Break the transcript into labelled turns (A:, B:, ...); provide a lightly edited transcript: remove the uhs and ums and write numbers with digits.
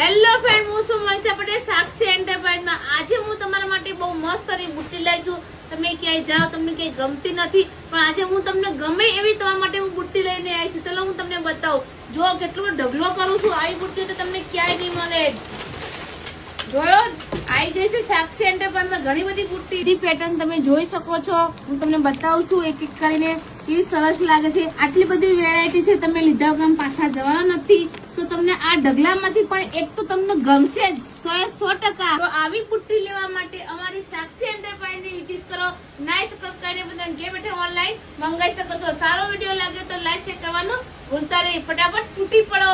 A: Hello friend, હું છું મનીષા પટેલ સાક્ષી એન્ટરપ્રાઇઝમાં। આજે હું તમારા માટે બહુ મસ્ત એવી બુટ્ટી લઈ છું। તમે ક્યાંય જાઓ તમને ક્યાંય ગમતી નથી, પણ આજે હું તમને ગમે એવી તમારા માટે હું બુટ્ટી લઈને આવી છું। ચલો હું તમને બતાવું। જો કેટલો ઢગલો કરું છું, આવી બુટ્ટી તો તમને ક્યાંય નહીં મળે। જોયો આવી ગઈ છે સાક્ષી એન્ટરપ્રાઇઝમાં ઘણી બધી બુટ્ટી પેટર્ન તમે જોઈ શકો છો। હું તમને બતાવું છું એક એક કરીને, કેવી સરસ લાગે છે। આટલી બધી વેરાયટી છે, તમે લીધા વગર પાછા જવાના નથી। તો તમને આ ઢગલામાંથી પણ એક તો તમને ગમશે જ 100%। તો આવી બુટ્ટી લેવા માટે અમારી સાક્ષી એન્ટરપ્રાઇઝની વિઝિટ કરો। નાઈ શકો કરીને બધા ઘેર બેઠા ઓનલાઈન મંગાવી શકો છો। સારો વિડીયો લાગે તો લાઈક શેર કરવાનું ભૂલતા નહીં। ફટાફટ તૂટી પડો।